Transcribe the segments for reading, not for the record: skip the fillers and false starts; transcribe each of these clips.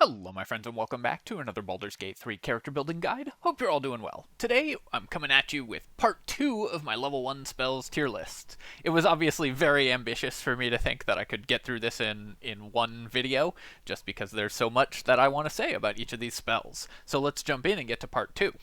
Hello my friends and welcome back to another Baldur's Gate 3 character building guide. Hope you're all doing well. Today I'm coming at you with part 2 of my level 1 spells tier list. It was obviously very ambitious for me to think that I could get through this in one video, just because there's so much that I want to say about each of these spells. So let's jump in and get to part 2.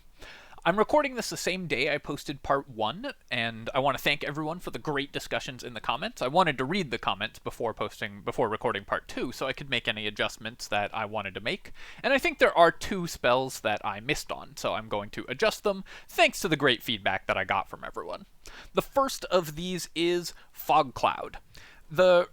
I'm recording this the same day I posted part 1, and I want to thank everyone for the great discussions in the comments. I wanted to read the comments before recording part 2, so I could make any adjustments that I wanted to make. And I think there are 2 spells that I missed on, so I'm going to adjust them, thanks to the great feedback that I got from everyone. The first of these is Fog Cloud. The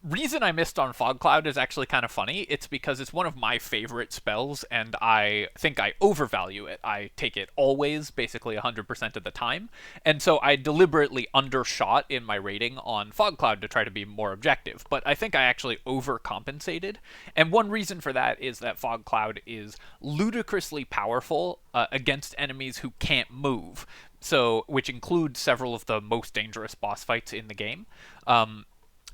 reason I missed on Fog Cloud is actually kind of funny. It's because it's one of my favorite spells, and I think I overvalue it. I take it always, basically 100% of the time, and so I deliberately undershot in my rating on Fog Cloud to try to be more objective, but I think I actually overcompensated, and one reason for that is that Fog Cloud is ludicrously powerful against enemies who can't move, so which includes several of the most dangerous boss fights in the game.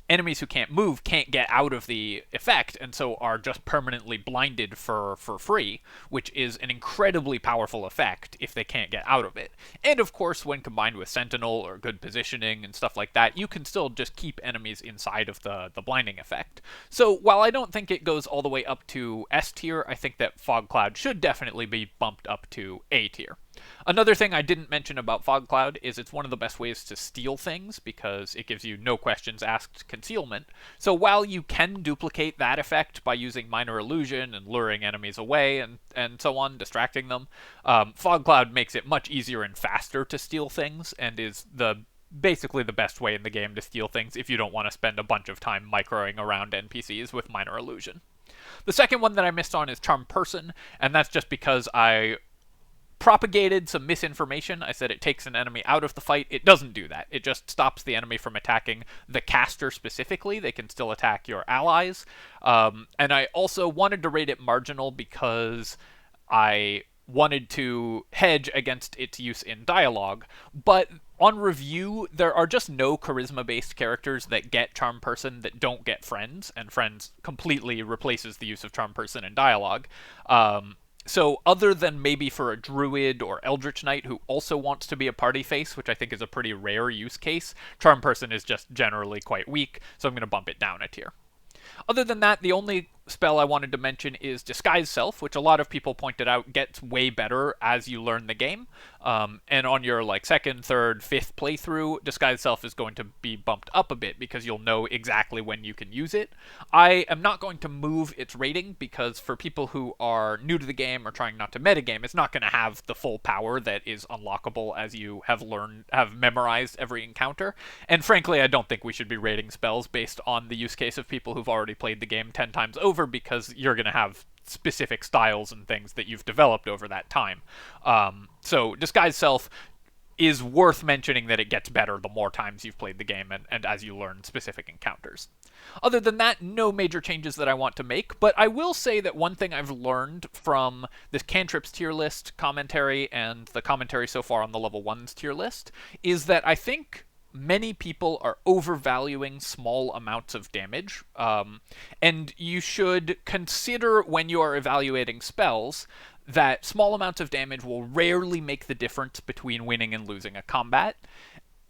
Enemies who can't move can't get out of the effect, and so are just permanently blinded for free, which is an incredibly powerful effect if they can't get out of it. And of course, when combined with Sentinel or good positioning and stuff like that, you can still just keep enemies inside of the blinding effect. So while I don't think it goes all the way up to S tier, I think that Fog Cloud should definitely be bumped up to A tier. Another thing I didn't mention about Fog Cloud is it's one of the best ways to steal things because it gives you no questions asked concealment. So while you can duplicate that effect by using Minor Illusion and luring enemies away and so on, distracting them, Fog Cloud makes it much easier and faster to steal things and is basically the best way in the game to steal things if you don't want to spend a bunch of time microing around NPCs with Minor Illusion. The second one that I missed on is Charm Person, and that's just because I propagated some misinformation. I said it takes an enemy out of the fight. It doesn't do that. It just stops the enemy from attacking the caster specifically. They can still attack your allies. And I also wanted to rate it marginal because I wanted to hedge against its use in dialogue. But on review, there are just no charisma-based characters that get Charm Person that don't get Friends, and Friends completely replaces the use of Charm Person in dialogue. So other than maybe for a druid or eldritch knight who also wants to be a party face, which I think is a pretty rare use case, Charm Person is just generally quite weak, so I'm going to bump it down a tier. Other than that, the only spell I wanted to mention is Disguise Self, which a lot of people pointed out gets way better as you learn the game. And on your second, third, fifth playthrough, Disguise Self is going to be bumped up a bit because you'll know exactly when you can use it. I am not going to move its rating because for people who are new to the game or trying not to metagame, it's not going to have the full power that is unlockable as you have memorized every encounter. And frankly, I don't think we should be rating spells based on the use case of people who've already played the game 10 times over, because you're going to have specific styles and things that you've developed over that time. So Disguise Self is worth mentioning that it gets better the more times you've played the game and as you learn specific encounters. Other than that, no major changes that I want to make, but I will say that one thing I've learned from this cantrips tier list commentary and the commentary so far on the level 1s tier list is that I think many people are overvaluing small amounts of damage, and you should consider when you are evaluating spells that small amounts of damage will rarely make the difference between winning and losing a combat.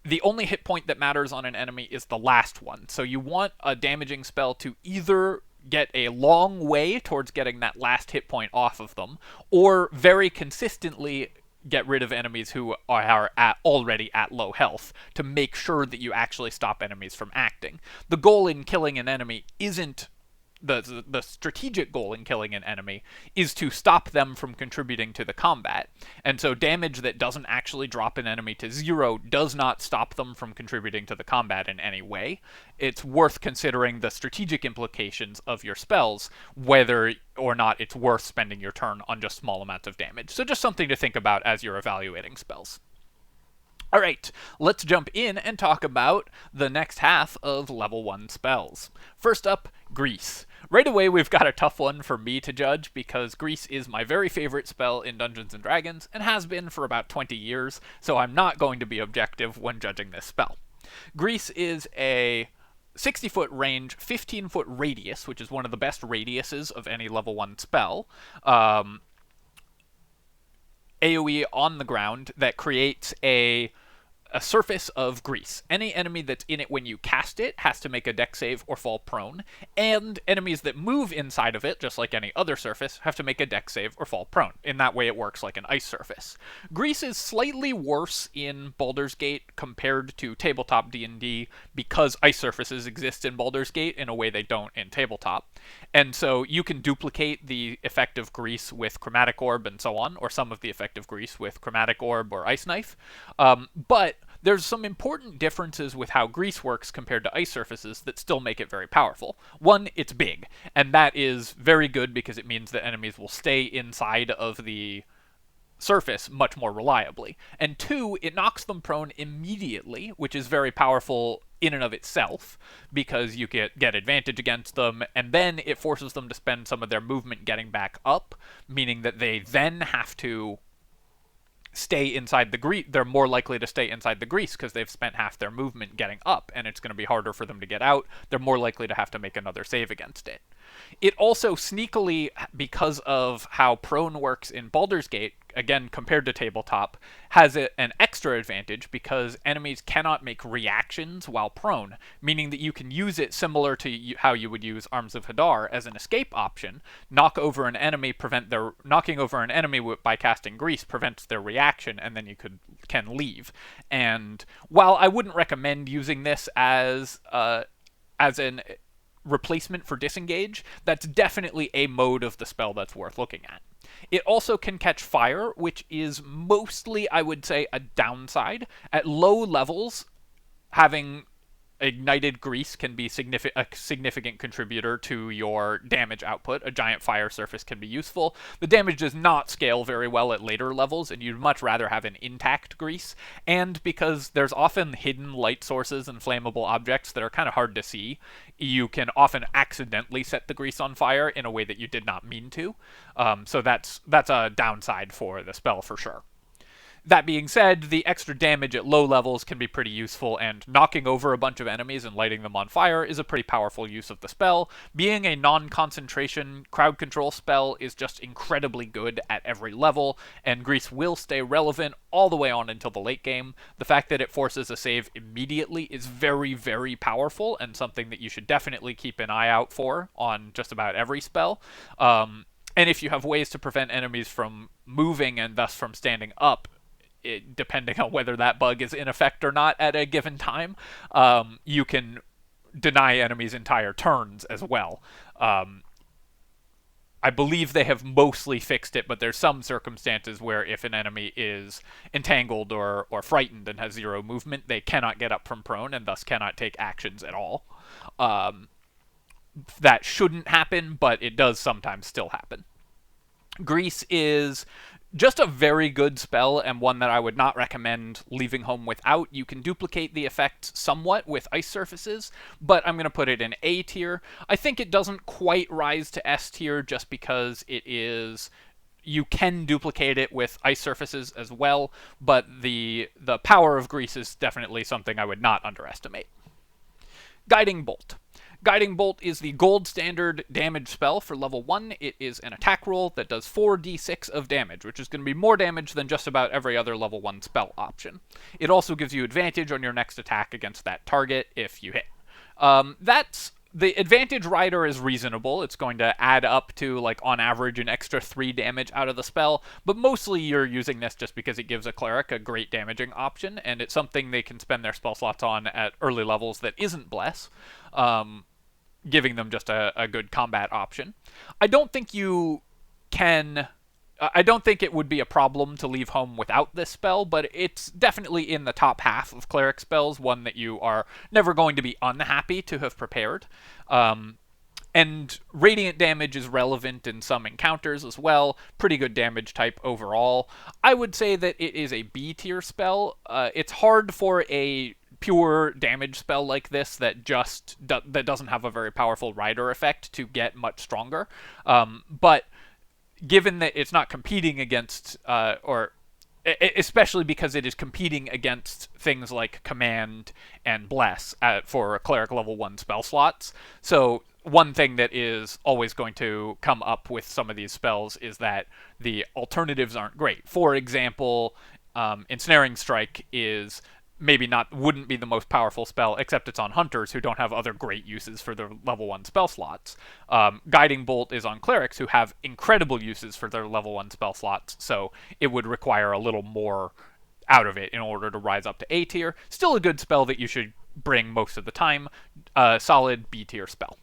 The only hit point that matters on an enemy is the last one, so you want a damaging spell to either get a long way towards getting that last hit point off of them, or very consistently get rid of enemies who are already at low health to make sure that you actually stop enemies from acting. The goal in killing an enemy isn't the strategic goal in killing an enemy is to stop them from contributing to the combat. And so damage that doesn't actually drop an enemy to 0 does not stop them from contributing to the combat in any way. It's worth considering the strategic implications of your spells, whether or not it's worth spending your turn on just small amounts of damage. So just something to think about as you're evaluating spells. Alright, let's jump in and talk about the next half of level 1 spells. First up, Grease. Right away, we've got a tough one for me to judge because Grease is my very favorite spell in Dungeons & Dragons and has been for about 20 years, so I'm not going to be objective when judging this spell. Grease is a 60-foot range, 15-foot radius, which is one of the best radiuses of any level 1 spell. AoE on the ground that creates a surface of grease. Any enemy that's in it when you cast it has to make a dex save or fall prone, and enemies that move inside of it, just like any other surface, have to make a dex save or fall prone. In that way, it works like an ice surface. Grease is slightly worse in Baldur's Gate compared to tabletop D&D because ice surfaces exist in Baldur's Gate in a way they don't in tabletop. And so you can duplicate the effect of grease with Chromatic Orb and so on, or some of the effect of grease with Chromatic Orb or Ice Knife. But there's some important differences with how grease works compared to ice surfaces that still make it very powerful. One, it's big, and that is very good because it means that enemies will stay inside of the surface much more reliably. And two, it knocks them prone immediately, which is very powerful in and of itself, because you get advantage against them, and then it forces them to spend some of their movement getting back up, meaning that they then have to stay inside the grease. They're more likely to stay inside the grease because they've spent half their movement getting up, and it's going to be harder for them to get out. They're more likely to have to make another save against it. It also sneakily, because of how prone works in Baldur's Gate, again compared to tabletop, has an extra advantage because enemies cannot make reactions while prone, meaning that you can use it similar to how you would use Arms of Hadar as an escape option. Knocking over an enemy by casting grease prevents their reaction, and then you can leave. And while I wouldn't recommend using this as an replacement for disengage, that's definitely a mode of the spell that's worth looking at. It also can catch fire, which is mostly, I would say, a downside. At low levels, having ignited grease can be a significant contributor to your damage output. A giant fire surface can be useful. The damage does not scale very well at later levels, and you'd much rather have an intact grease. And because there's often hidden light sources and flammable objects that are kind of hard to see, you can often accidentally set the grease on fire in a way that you did not mean to. So that's a downside for the spell for sure. That being said, the extra damage at low levels can be pretty useful, and knocking over a bunch of enemies and lighting them on fire is a pretty powerful use of the spell. Being a non-concentration crowd control spell is just incredibly good at every level, and grease will stay relevant all the way on until the late game. The fact that it forces a save immediately is very, very powerful, and something that you should definitely keep an eye out for on just about every spell. And if you have ways to prevent enemies from moving and thus from standing up, depending on whether that bug is in effect or not at a given time, you can deny enemies entire turns as well. I believe they have mostly fixed it, but there's some circumstances where if an enemy is entangled or frightened and has zero movement, they cannot get up from prone and thus cannot take actions at all. That shouldn't happen, but it does sometimes still happen. Grease is just a very good spell, and one that I would not recommend leaving home without. You can duplicate the effect somewhat with ice surfaces, but I'm going to put it in A tier. I think it doesn't quite rise to S tier just because you can duplicate it with ice surfaces as well, but the power of grease is definitely something I would not underestimate. Guiding Bolt. Guiding Bolt is the gold standard damage spell for level 1. It is an attack roll that does 4d6 of damage, which is going to be more damage than just about every other level 1 spell option. It also gives you advantage on your next attack against that target if you hit. The advantage rider is reasonable. It's going to add up to, like, on average, an extra 3 damage out of the spell, but mostly you're using this just because it gives a cleric a great damaging option, and it's something they can spend their spell slots on at early levels that isn't Bless, giving them just a good combat option. I don't think it would be a problem to leave home without this spell, but it's definitely in the top half of cleric spells, one that you are never going to be unhappy to have prepared. And radiant damage is relevant in some encounters as well. Pretty good damage type overall. I would say that it is a B tier spell. It's hard for a pure damage spell like this that doesn't have a very powerful rider effect to get much stronger. But given that it's not competing against, or especially because it is competing against things like Command and Bless for Cleric level 1 spell slots. So one thing that is always going to come up with some of these spells is that the alternatives aren't great. For example, Ensnaring Strike is wouldn't be the most powerful spell, except it's on hunters who don't have other great uses for their level 1 spell slots. Guiding Bolt is on clerics who have incredible uses for their level 1 spell slots, so it would require a little more out of it in order to rise up to A tier. Still a good spell that you should bring most of the time. Solid B tier spell.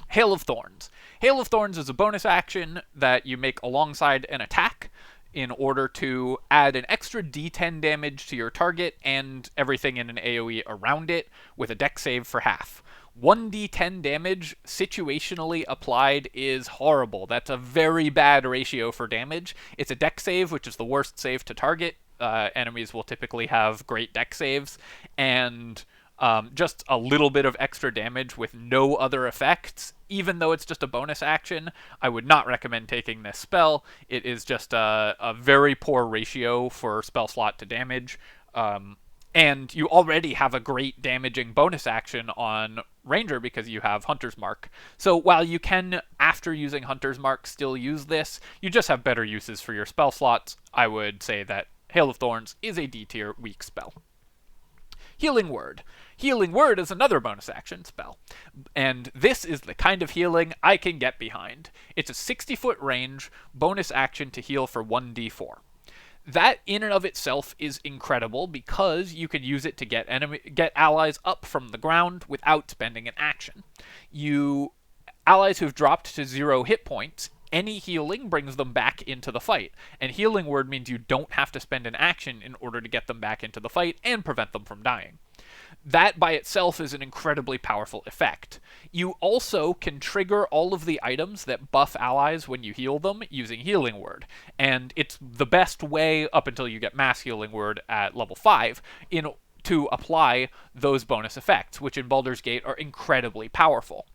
Hail of Thorns. Hail of Thorns is a bonus action that you make alongside an attack in order to add an extra d10 damage to your target and everything in an AoE around it with a dex save for half. 1d10 damage situationally applied is horrible. That's a very bad ratio for damage. It's a dex save, which is the worst save to target. Enemies will typically have great dex saves, and just a little bit of extra damage with no other effects. Even though it's just a bonus action, I would not recommend taking this spell. It is just a very poor ratio for spell slot to damage. And you already have a great damaging bonus action on Ranger because you have Hunter's Mark. So while you can, after using Hunter's Mark, still use this, you just have better uses for your spell slots. I would say that Hail of Thorns is a D tier weak spell. Healing Word. Healing Word is another bonus action spell, and this is the kind of healing I can get behind. It's a 60-foot range bonus action to heal for 1d4. That in and of itself is incredible because you can use it to get allies up from the ground without spending an action. Allies who've dropped to 0 hit points, any healing brings them back into the fight, and Healing Word means you don't have to spend an action in order to get them back into the fight and prevent them from dying. That by itself is an incredibly powerful effect. You also can trigger all of the items that buff allies when you heal them using Healing Word, and it's the best way, up until you get Mass Healing Word at level 5, to apply those bonus effects, which in Baldur's Gate are incredibly powerful.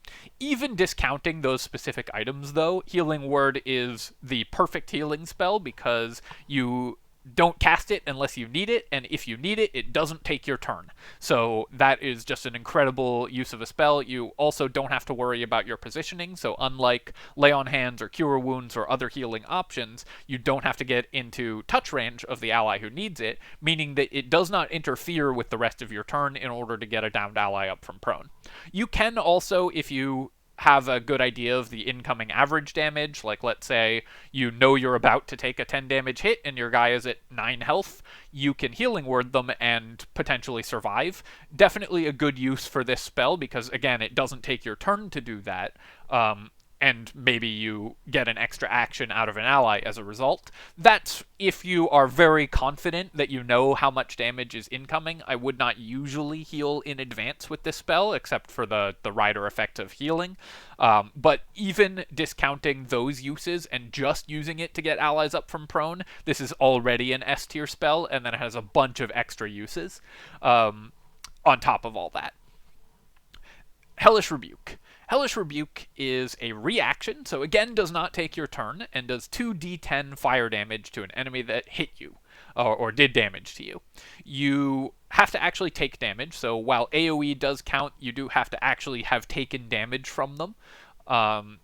Even discounting those specific items, though, Healing Word is the perfect healing spell because you don't cast it unless you need it, and if you need it, it doesn't take your turn. So that is just an incredible use of a spell. You also don't have to worry about your positioning, so unlike Lay on Hands or Cure Wounds or other healing options, you don't have to get into touch range of the ally who needs it, meaning that it does not interfere with the rest of your turn in order to get a downed ally up from prone. You can also, if you have a good idea of the incoming average damage, like let's say you know you're about to take a 10 damage hit and your guy is at 9 health, you can Healing Word them and potentially survive. Definitely a good use for this spell because, again, it doesn't take your turn to do that. And maybe you get an extra action out of an ally as a result. That's if you are very confident that you know how much damage is incoming. I would not usually heal in advance with this spell, except for the rider effect of healing. But even discounting those uses and just using it to get allies up from prone, this is already an S tier spell, and then it has a bunch of extra uses on top of all that. Hellish Rebuke. Hellish Rebuke is a reaction, so again does not take your turn, and does 2d10 fire damage to an enemy that hit you, or did damage to you. You have to actually take damage, so while AoE does count, you do have to actually have taken damage from them. And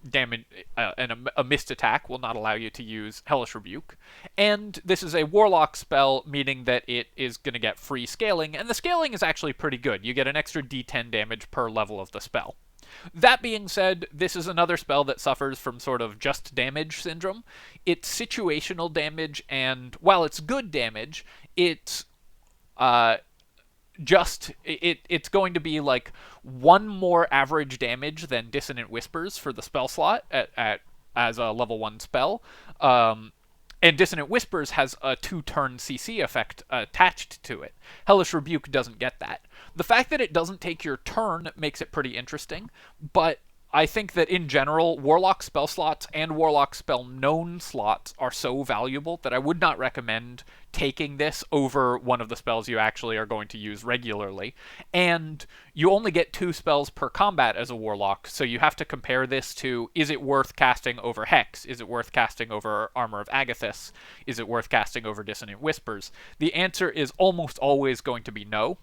a missed attack will not allow you to use Hellish Rebuke. And this is a Warlock spell, meaning that it is going to get free scaling, and the scaling is actually pretty good. You get an extra d10 damage per level of the spell. That being said, this is another spell that suffers from sort of just damage syndrome. It's situational damage, and while it's good damage, it's going to be like one more average damage than Dissonant Whispers for the spell slot as a level 1 spell. And Dissonant Whispers has a 2-turn CC effect attached to it. Hellish Rebuke doesn't get that. The fact that it doesn't take your turn makes it pretty interesting, but I think that in general, Warlock spell slots and Warlock spell known slots are so valuable that I would not recommend taking this over one of the spells you actually are going to use regularly. And you only get 2 spells per combat as a Warlock, so you have to compare this to, is it worth casting over Hex? Is it worth casting over Armor of Agathys? Is it worth casting over Dissonant Whispers? The answer is almost always going to be no.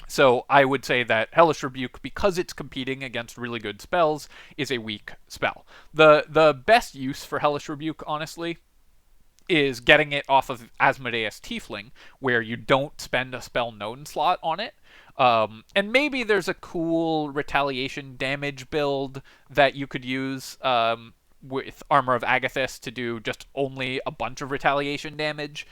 So I would say that Hellish Rebuke, because it's competing against really good spells, is a weak spell. The best use for Hellish Rebuke, honestly, is getting it off of Asmodeus Tiefling, where you don't spend a spell known slot on it. And maybe there's a cool retaliation damage build that you could use with Armor of Agathys to do just only a bunch of retaliation damage.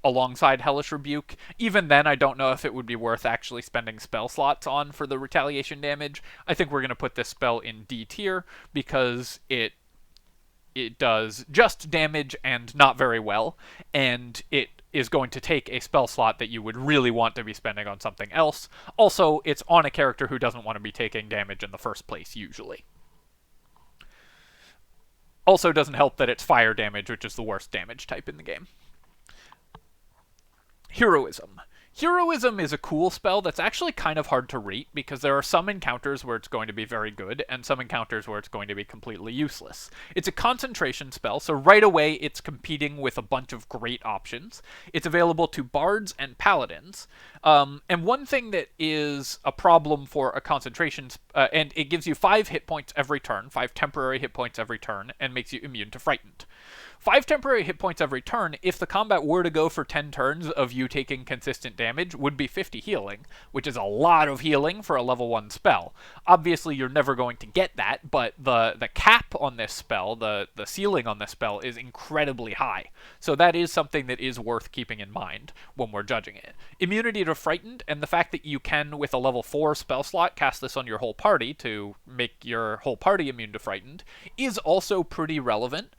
Alongside Hellish Rebuke. Even then, I don't know if it would be worth actually spending spell slots on for the retaliation damage. I think we're going to put this spell in D tier because it does just damage and not very well, and it is going to take a spell slot that you would really want to be spending on something else. Also, it's on a character who doesn't want to be taking damage in the first place, usually. Also doesn't help that it's fire damage, which is the worst damage type in the game. Heroism. Heroism is a cool spell that's actually kind of hard to rate because there are some encounters where it's going to be very good and some encounters where it's going to be completely useless. It's a concentration spell, so right away it's competing with a bunch of great options. It's available to bards and paladins. And one thing that is a problem for a concentration, and it gives you 5 hit points every turn, 5 temporary hit points every turn, and makes you immune to frightened. 5 temporary hit points every turn, if the combat were to go for 10 turns of you taking consistent damage, would be 50 healing, which is a lot of healing for a level 1 spell. Obviously, you're never going to get that, but the cap on this spell, the ceiling on this spell, is incredibly high. So that is something that is worth keeping in mind when we're judging it. Immunity to Frightened, and the fact that you can, with a level 4 spell slot, cast this on your whole party to make your whole party immune to Frightened, is also pretty relevant.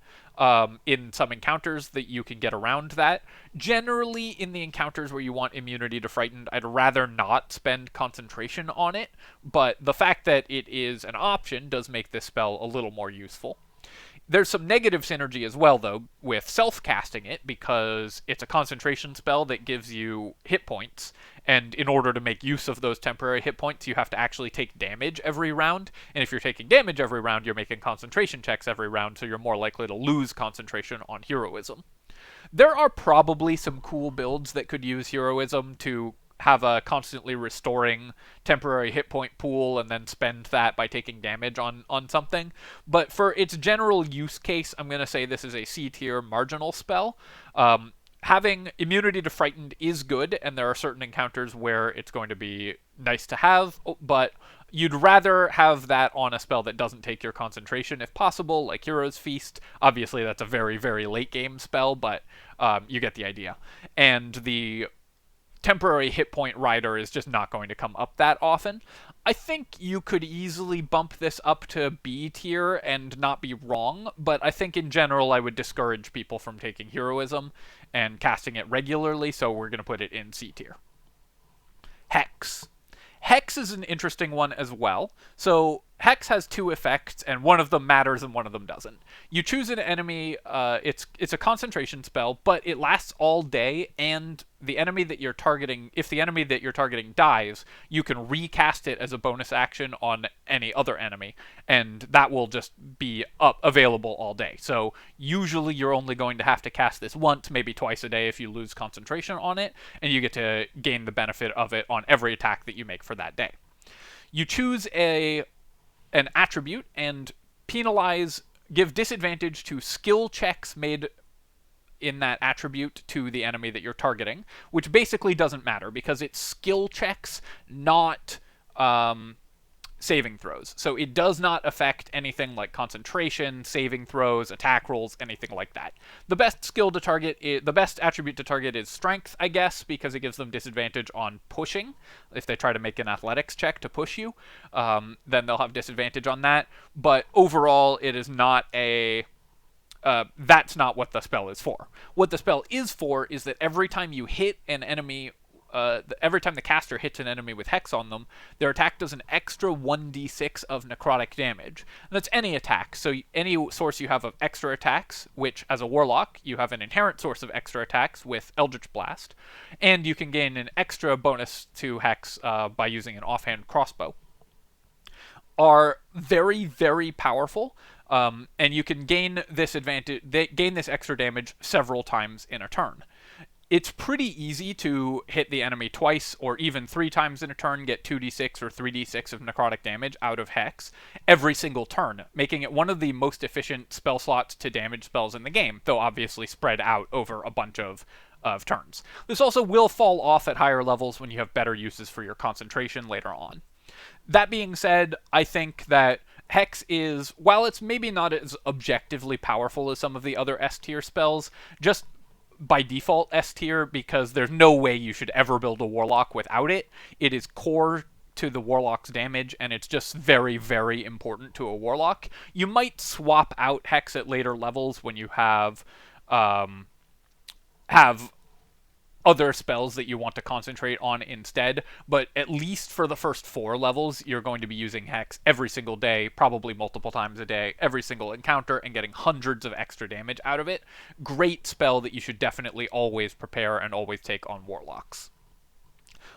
In some encounters that you can get around that. Generally, in the encounters where you want immunity to Frightened, I'd rather not spend concentration on it, but the fact that it is an option does make this spell a little more useful. There's some negative synergy as well, though, with self-casting it, because it's a concentration spell that gives you hit points, and in order to make use of those temporary hit points, you have to actually take damage every round, and if you're taking damage every round, you're making concentration checks every round, so you're more likely to lose concentration on Heroism. There are probably some cool builds that could use Heroism to have a constantly restoring temporary hit point pool and then spend that by taking damage on something. But for its general use case, I'm going to say this is a C tier marginal spell. Having immunity to Frightened is good, and there are certain encounters where it's going to be nice to have, but you'd rather have that on a spell that doesn't take your concentration if possible, like Hero's Feast. Obviously, that's a very, very late game spell, but you get the idea. And the temporary hit point rider is just not going to come up that often. I think you could easily bump this up to B tier and not be wrong, but I think in general I would discourage people from taking Heroism and casting it regularly, so we're going to put it in C tier. Hex. Hex is an interesting one as well. So Hex has 2 effects, and one of them matters and one of them doesn't. You choose an enemy, it's a concentration spell, but it lasts all day, and the enemy that you're targeting, if the enemy that you're targeting dies, you can recast it as a bonus action on any other enemy, and that will just be available all day. So usually you're only going to have to cast this once, maybe twice a day if you lose concentration on it, and you get to gain the benefit of it on every attack that you make for that day. You choose an attribute and give disadvantage to skill checks made in that attribute to the enemy that you're targeting, which basically doesn't matter because it's skill checks, not saving throws. So it does not affect anything like concentration, saving throws, attack rolls, anything like that. The best the best attribute to target is strength, I guess, because it gives them disadvantage on pushing. If they try to make an athletics check to push you, then they'll have disadvantage on that. But overall, it is not that's not what the spell is for. What the spell is for is that every time you hit an enemy every time the caster hits an enemy with Hex on them, their attack does an extra 1d6 of necrotic damage. And that's any attack. So any source you have of extra attacks, which as a Warlock, you have an inherent source of extra attacks with Eldritch Blast, and you can gain an extra bonus to Hex by using an offhand crossbow, are very, very powerful. And you can gain this extra damage several times in a turn. It's pretty easy to hit the enemy twice or even 3 times in a turn, get 2d6 or 3d6 of necrotic damage out of Hex every single turn, making it one of the most efficient spell slots to damage spells in the game, though obviously spread out over a bunch of turns. This also will fall off at higher levels when you have better uses for your concentration later on. That being said, I think that Hex is, while it's maybe not as objectively powerful as some of the other S-tier spells, just by default S tier because there's no way you should ever build a Warlock without it. It is core to the Warlock's damage, and it's just very, very important to a Warlock. You might swap out Hex at later levels when you have other spells that you want to concentrate on instead, but at least for the first 4 levels, you're going to be using Hex every single day, probably multiple times a day, every single encounter, and getting hundreds of extra damage out of it. Great spell that you should definitely always prepare and always take on Warlocks.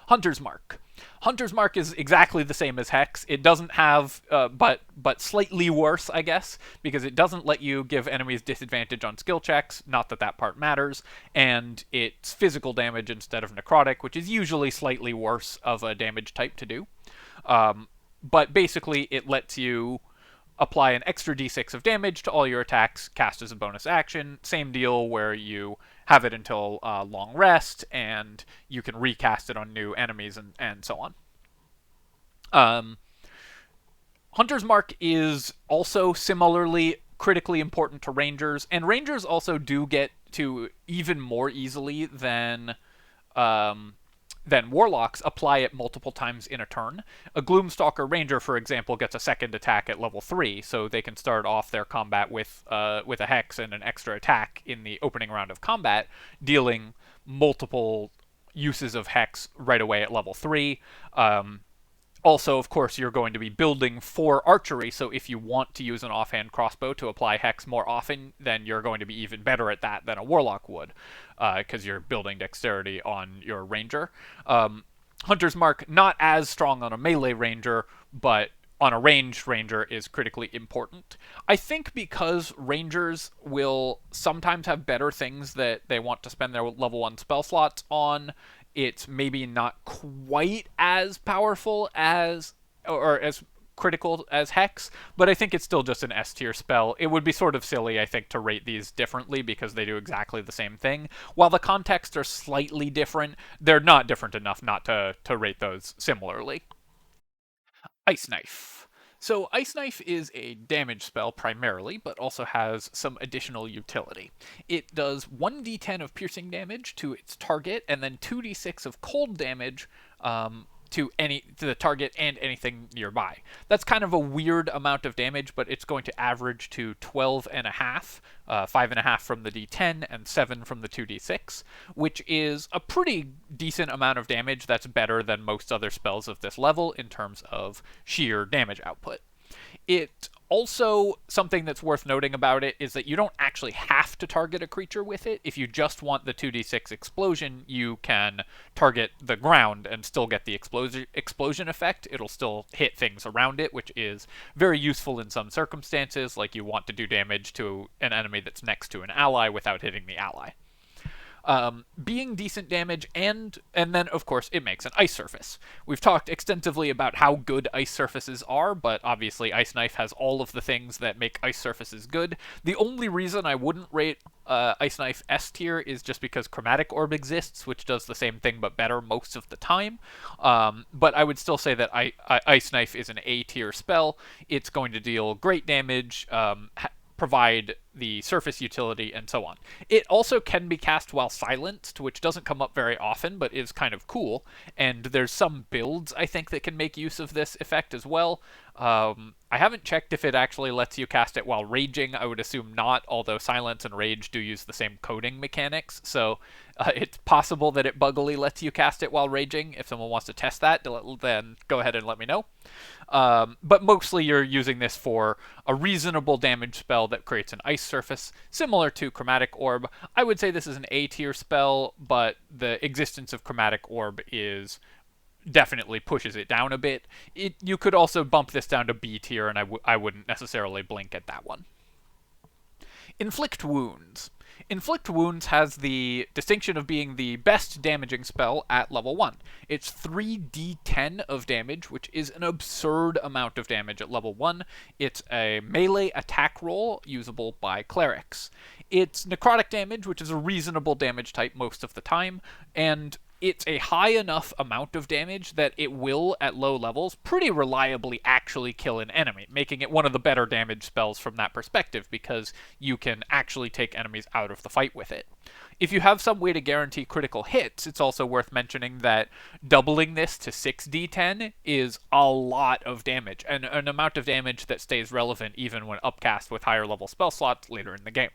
Hunter's Mark. Hunter's Mark is exactly the same as Hex. It doesn't have, but slightly worse, I guess, because it doesn't let you give enemies disadvantage on skill checks, not that that part matters, and it's physical damage instead of necrotic, which is usually slightly worse of a damage type to do. But basically, it lets you apply an extra d6 of damage to all your attacks cast as a bonus action. Same deal where you have it until long rest, and you can recast it on new enemies and so on. Hunter's Mark is also similarly critically important to Rangers, and Rangers also do get to even more easily than Warlocks apply it multiple times in a turn. A Gloomstalker Ranger, for example, gets a second attack at level 3, so they can start off their combat with a Hex and an extra attack in the opening round of combat, dealing multiple uses of Hex right away at level 3. Also, of course, you're going to be building for archery, so if you want to use an offhand crossbow to apply Hex more often, then you're going to be even better at that than a Warlock would, because you're building dexterity on your Ranger. Hunter's Mark, not as strong on a melee Ranger, but on a ranged Ranger is critically important. I think because Rangers will sometimes have better things that they want to spend their level 1 spell slots on, it's maybe not quite as powerful as, or as critical as Hex, but I think it's still just an S tier spell. It would be sort of silly, I think, to rate these differently because they do exactly the same thing. While the contexts are slightly different, they're not different enough not to rate those similarly. Ice Knife. So Ice Knife is a damage spell primarily, but also has some additional utility. It does 1d10 of piercing damage to its target, and then 2d6 of cold damage to the target and anything nearby. That's kind of a weird amount of damage, but it's going to average to 12.5, 5.5 from the d10 and 7 from the 2d6, which is a pretty decent amount of damage. That's better than most other spells of this level in terms of sheer damage output. It also, something that's worth noting about it is that you don't actually have to target a creature with it. If you just want the 2d6 explosion, you can target the ground and still get the explosion effect. It'll still hit things around it, which is very useful in some circumstances, like you want to do damage to an enemy that's next to an ally without hitting the ally. Being decent damage, and then, of course, it makes an ice surface. We've talked extensively about how good ice surfaces are, but obviously Ice Knife has all of the things that make ice surfaces good. The only reason I wouldn't rate Ice Knife S tier is just because Chromatic Orb exists, which does the same thing but better most of the time. But I would still say that Ice Knife is an A tier spell. It's going to deal great damage, provide the surface utility, and so on. It also can be cast while silenced, which doesn't come up very often, but is kind of cool, and there's some builds, I think, that can make use of this effect as well. I haven't checked if it actually lets you cast it while raging. I would assume not, although silence and rage do use the same coding mechanics, so it's possible that it buggily lets you cast it while raging. If someone wants to test that, then go ahead and let me know. But mostly you're using this for a reasonable damage spell that creates an ice surface, similar to Chromatic Orb. I would say this is an A tier spell, but the existence of Chromatic Orb definitely pushes it down a bit. You could also bump this down to B tier, and I wouldn't necessarily blink at that one. Inflict Wounds. Inflict Wounds has the distinction of being the best damaging spell at level 1. It's 3d10 of damage, which is an absurd amount of damage at level 1. It's a melee attack roll usable by clerics. It's necrotic damage, which is a reasonable damage type most of the time, and it's a high enough amount of damage that it will, at low levels, pretty reliably actually kill an enemy, making it one of the better damage spells from that perspective, because you can actually take enemies out of the fight with it. If you have some way to guarantee critical hits, it's also worth mentioning that doubling this to 6d10 is a lot of damage, and an amount of damage that stays relevant even when upcast with higher level spell slots later in the game.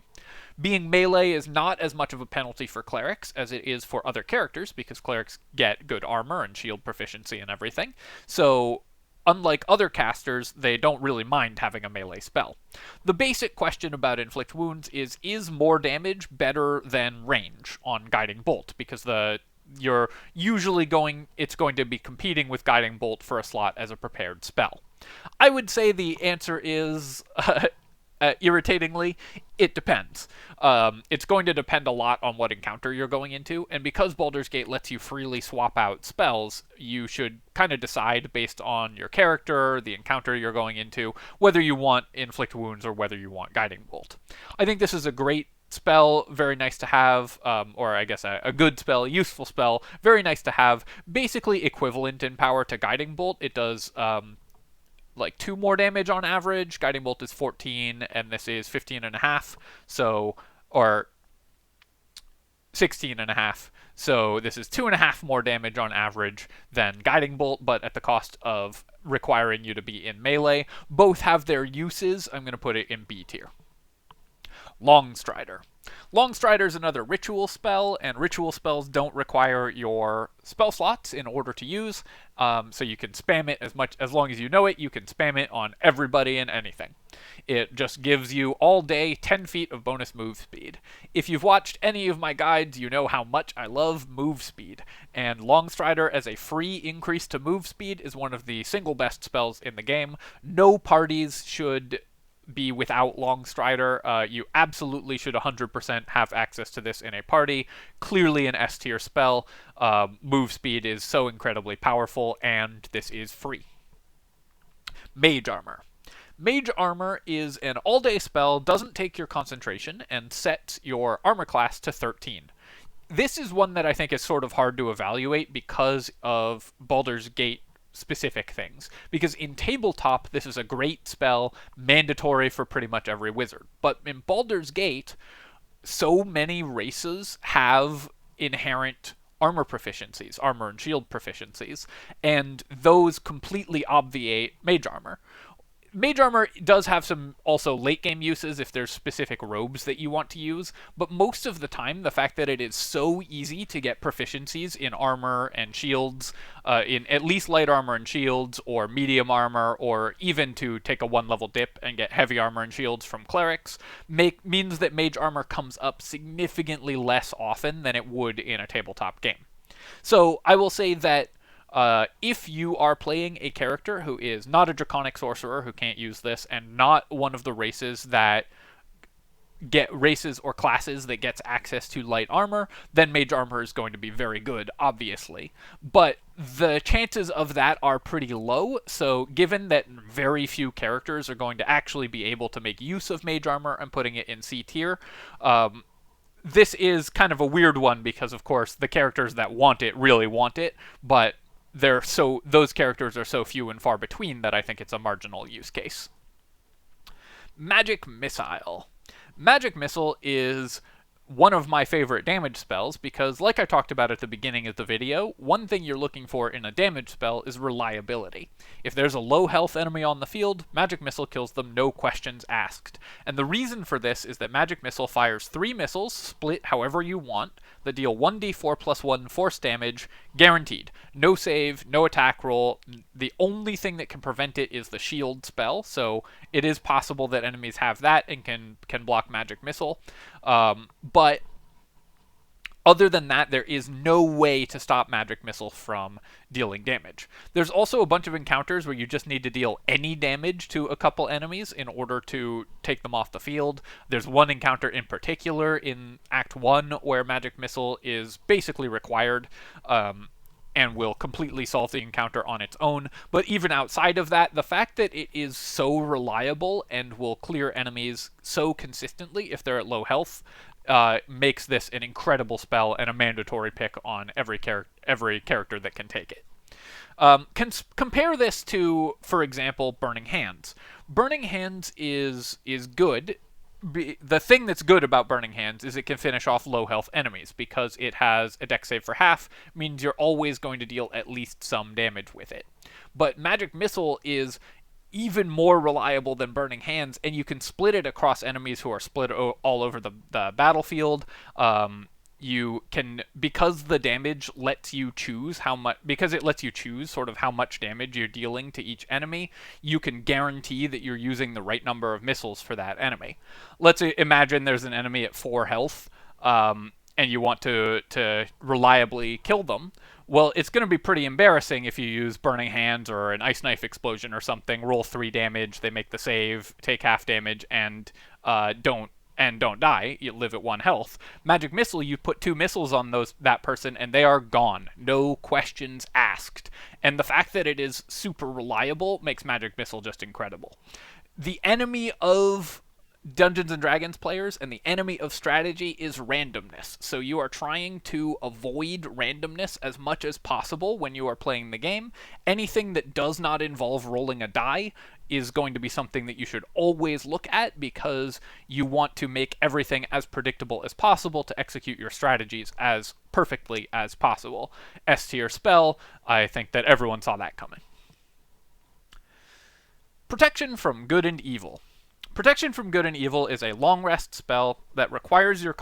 Being melee is not as much of a penalty for clerics as it is for other characters, because clerics get good armor and shield proficiency and everything, so unlike other casters, they don't really mind having a melee spell. The basic question about Inflict Wounds is more damage better than range on Guiding Bolt? Because it's going to be competing with Guiding Bolt for a slot as a prepared spell. I would say the answer is irritatingly, it depends. It's going to depend a lot on what encounter you're going into, and because Baldur's Gate lets you freely swap out spells, you should kind of decide based on your character, the encounter you're going into, whether you want Inflict Wounds or whether you want Guiding Bolt. I think this is a great spell, very nice to have, or I guess a good spell, a useful spell, very nice to have, basically equivalent in power to Guiding Bolt. It does like 2 more damage on average. Guiding Bolt is 14, and this is 15.5, or 16.5. So this is 2.5 more damage on average than Guiding Bolt, but at the cost of requiring you to be in melee. Both have their uses. I'm going to put it in B tier. Longstrider. Longstrider is another ritual spell, and ritual spells don't require your spell slots in order to use, so you can spam it as long as you know it. You can spam it on everybody and anything. It just gives you all day 10 feet of bonus move speed. If you've watched any of my guides, you know how much I love move speed, and Longstrider as a free increase to move speed is one of the single best spells in the game. No parties should be without Longstrider. You absolutely should 100% have access to this in a party. Clearly an S tier spell. Move speed is so incredibly powerful, and this is free. Mage Armour. Mage Armour is an all-day spell, doesn't take your concentration, and sets your armor class to 13. This is one that I think is sort of hard to evaluate because of Baldur's Gate specific things, because in tabletop this is a great spell, mandatory for pretty much every wizard, but in Baldur's Gate so many races have inherent armor proficiencies, armor and shield proficiencies, and those completely obviate Mage Armour. Mage Armour does have some also late game uses if there's specific robes that you want to use, but most of the time the fact that it is so easy to get proficiencies in armor and shields, in at least light armor and shields, or medium armor, or even to take a 1-level dip and get heavy armor and shields from clerics, means that Mage Armour comes up significantly less often than it would in a tabletop game. So I will say that if you are playing a character who is not a Draconic Sorcerer who can't use this, and not one of the races or classes that gets access to light armor, then Mage Armour is going to be very good, obviously. But the chances of that are pretty low, so given that very few characters are going to actually be able to make use of Mage Armour, I'm putting it in C tier. This is kind of a weird one because, of course, the characters that want it really want it, but those characters are so few and far between that I think it's a marginal use case. Magic Missile. Magic Missile is one of my favorite damage spells because, like I talked about at the beginning of the video, one thing you're looking for in a damage spell is reliability. If there's a low health enemy on the field, Magic Missile kills them, no questions asked. And the reason for this is that Magic Missile fires 3 missiles, split however you want, that deal 1d4 plus 1 force damage, guaranteed. No save, no attack roll. The only thing that can prevent it is the shield spell, so it is possible that enemies have that and can block Magic Missile. But other than that, there is no way to stop Magic Missile from dealing damage. There's also a bunch of encounters where you just need to deal any damage to a couple enemies in order to take them off the field. There's one encounter in particular in Act 1 where Magic Missile is basically required, and will completely solve the encounter on its own. But even outside of that, the fact that it is so reliable and will clear enemies so consistently if they're at low health makes this an incredible spell and a mandatory pick on every character that can take it. Compare this to, for example, Burning Hands. Burning Hands is good. The thing that's good about Burning Hands is it can finish off low health enemies because it has a dex save for half, means you're always going to deal at least some damage with it. But Magic Missile is even more reliable than Burning Hands, and you can split it across enemies who are split all over the battlefield. You can, because the damage lets you choose how much, because it lets you choose sort of how much damage you're dealing to each enemy, you can guarantee that you're using the right number of missiles for that enemy. Let's imagine there's an enemy at 4 health, and you want to reliably kill them. Well, it's going to be pretty embarrassing if you use Burning Hands or an Ice Knife Explosion or something, roll 3 damage, they make the save, take half damage, and don't die. You live at 1 health. Magic Missile, you put 2 missiles on that person, and they are gone. No questions asked. And the fact that it is super reliable makes Magic Missile just incredible. The enemy of Dungeons and Dragons players and the enemy of strategy is randomness. So you are trying to avoid randomness as much as possible when you are playing the game. Anything that does not involve rolling a die is going to be something that you should always look at because you want to make everything as predictable as possible to execute your strategies as perfectly as possible. S tier spell, I think that everyone saw that coming. Protection from Good and Evil. Protection from Good and Evil is a long rest spell that requires your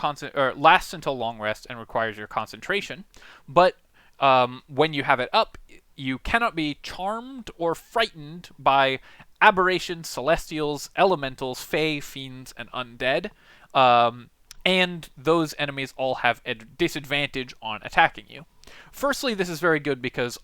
lasts until long rest and requires your concentration, but when you have it up, you cannot be charmed or frightened by aberrations, celestials, elementals, fae, fiends, and undead, and those enemies all have a disadvantage on attacking you. Firstly, this is very good because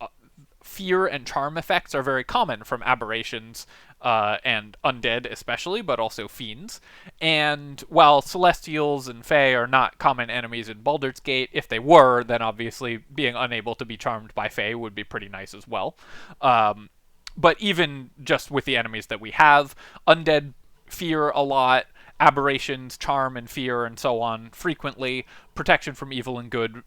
fear and charm effects are very common from aberrations and undead especially, but also fiends. And while celestials and fae are not common enemies in Baldur's Gate, if they were, then obviously being unable to be charmed by fae would be pretty nice as well. But even just with the enemies that we have, undead fear a lot, aberrations, charm and fear and so on frequently, protection from evil and good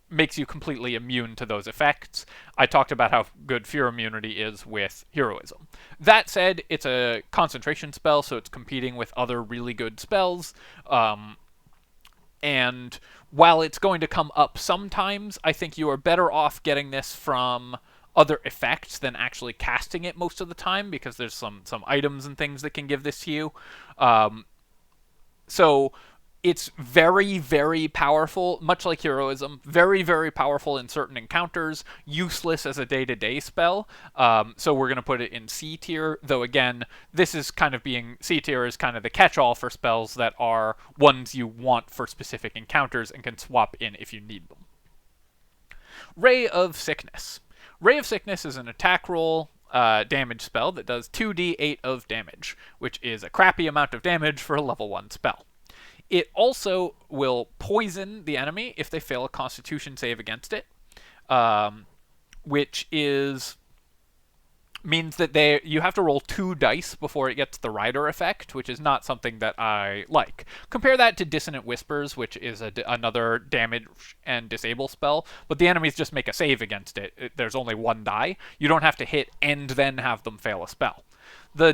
makes you completely immune to those effects. I talked about how good fear immunity is with Heroism. That said, it's a concentration spell, so it's competing with other really good spells. And while it's going to come up sometimes, I think you are better off getting this from other effects than actually casting it most of the time, because there's some items and things that can give this to you. So it's very, very powerful, much like Heroism. Very, very powerful in certain encounters. Useless as a day-to-day spell. So we're going to put it in C tier. Though again, this is kind of C tier is kind of the catch-all for spells that are ones you want for specific encounters and can swap in if you need them. Ray of Sickness. Ray of Sickness is an attack roll damage spell that does 2d8 of damage, which is a crappy amount of damage for a level 1 spell. It also will poison the enemy if they fail a Constitution save against it, which means that you have to roll 2 dice before it gets the Rider effect, which is not something that I like. Compare that to Dissonant Whispers, which is another damage and disable spell, but the enemies just make a save against it. There's only 1 die. You don't have to hit and then have them fail a spell. The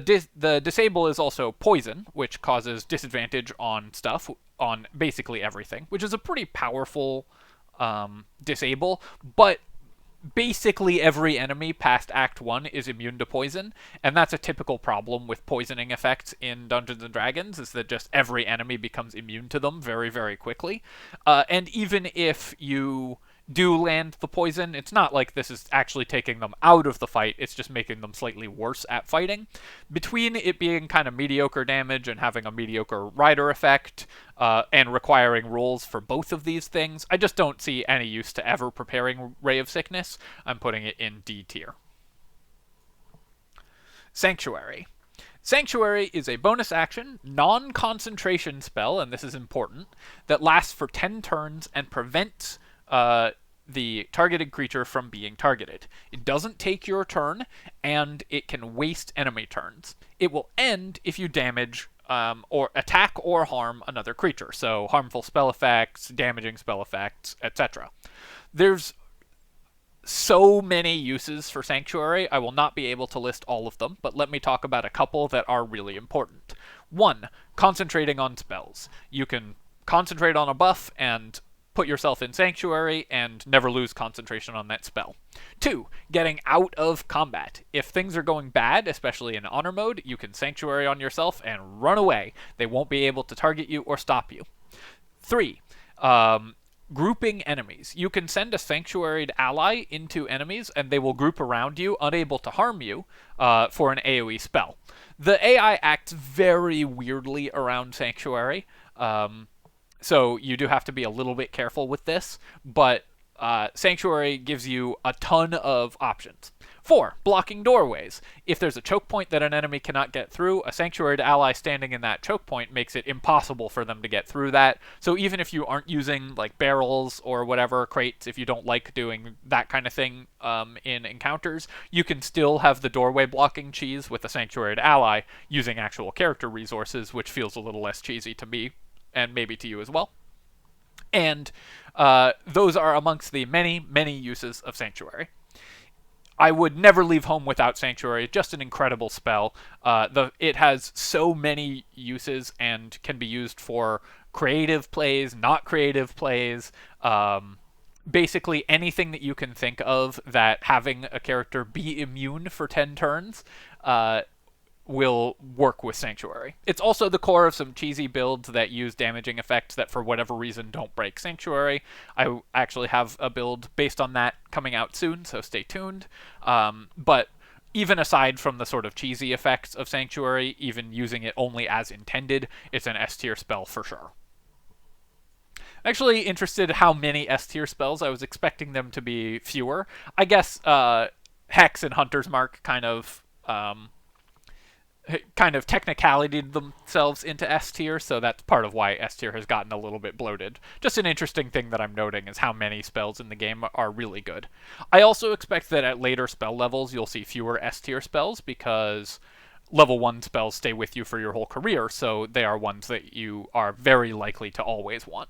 disable is also poison, which causes disadvantage on stuff, on basically everything, which is a pretty powerful disable, but basically every enemy past Act 1 is immune to poison, and that's a typical problem with poisoning effects in Dungeons & Dragons, is that just every enemy becomes immune to them very, very quickly. And even if you do land the poison, it's not like this is actually taking them out of the fight, it's just making them slightly worse at fighting. Between it being kind of mediocre damage and having a mediocre rider effect, and requiring rolls for both of these things, I just don't see any use to ever preparing Ray of Sickness. I'm putting it in D tier. Sanctuary. Sanctuary is a bonus action, non-concentration spell, and this is important, that lasts for 10 turns and prevents the targeted creature from being targeted. It doesn't take your turn, and it can waste enemy turns. It will end if you damage or attack or harm another creature, so harmful spell effects, damaging spell effects, etc. There's so many uses for Sanctuary, I will not be able to list all of them, but let me talk about a couple that are really important. 1. Concentrating on spells. You can concentrate on a buff and put yourself in Sanctuary and never lose concentration on that spell. 2. Getting out of combat. If things are going bad, especially in Honor mode, you can Sanctuary on yourself and run away. They won't be able to target you or stop you. 3. Grouping enemies. You can send a Sanctuaried ally into enemies, and they will group around you, unable to harm you, for an AoE spell. The AI acts very weirdly around Sanctuary, so you do have to be a little bit careful with this, but Sanctuary gives you a ton of options. 4. Blocking doorways. If there's a choke point that an enemy cannot get through, a Sanctuaried ally standing in that choke point makes it impossible for them to get through that. So even if you aren't using like barrels or whatever, crates, if you don't like doing that kind of thing in encounters, you can still have the doorway blocking cheese with a Sanctuaried ally using actual character resources, which feels a little less cheesy to me, and maybe to you as well. And those are amongst the many, many uses of Sanctuary. I would never leave home without Sanctuary. Just an incredible spell. It has so many uses and can be used for creative plays, not creative plays. Basically anything that you can think of that having a character be immune for 10 turns will work with Sanctuary. It's also the core of some cheesy builds that use damaging effects that for whatever reason don't break Sanctuary. I actually have a build based on that coming out soon, so stay tuned. But even aside from the sort of cheesy effects of Sanctuary, even using it only as intended, it's an S tier spell for sure. I'm actually interested how many S tier spells. I was expecting them to be fewer. I guess Hex and Hunter's Mark kind of technicalityed themselves into S tier, so that's part of why S tier has gotten a little bit bloated. Just an interesting thing that I'm noting is how many spells in the game are really good. I also expect that at later spell levels you'll see fewer S tier spells, because level 1 spells stay with you for your whole career, so they are ones that you are very likely to always want.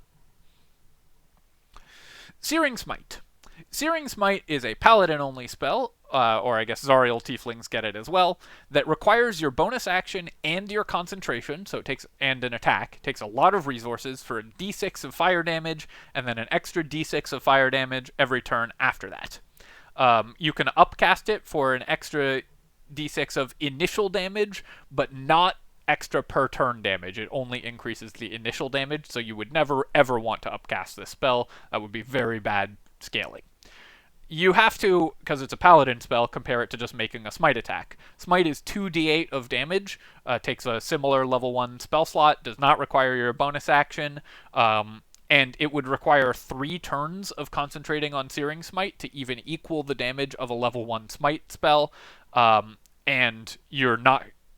Searing Smite. Searing Smite is a paladin-only spell, or I guess Zariel Tieflings get it as well, that requires your bonus action and your concentration, so it takes, and an attack. It takes a lot of resources for a d6 of fire damage, and then an extra d6 of fire damage every turn after that. You can upcast it for an extra d6 of initial damage, but not extra per turn damage. It only increases the initial damage, so you would never ever want to upcast this spell. That would be very bad scaling. You have to, because it's a paladin spell, compare it to just making a smite attack. Smite is 2d8 of damage, takes a similar level 1 spell slot, does not require your bonus action, and it would require 3 turns of concentrating on Searing Smite to even equal the damage of a level 1 smite spell, and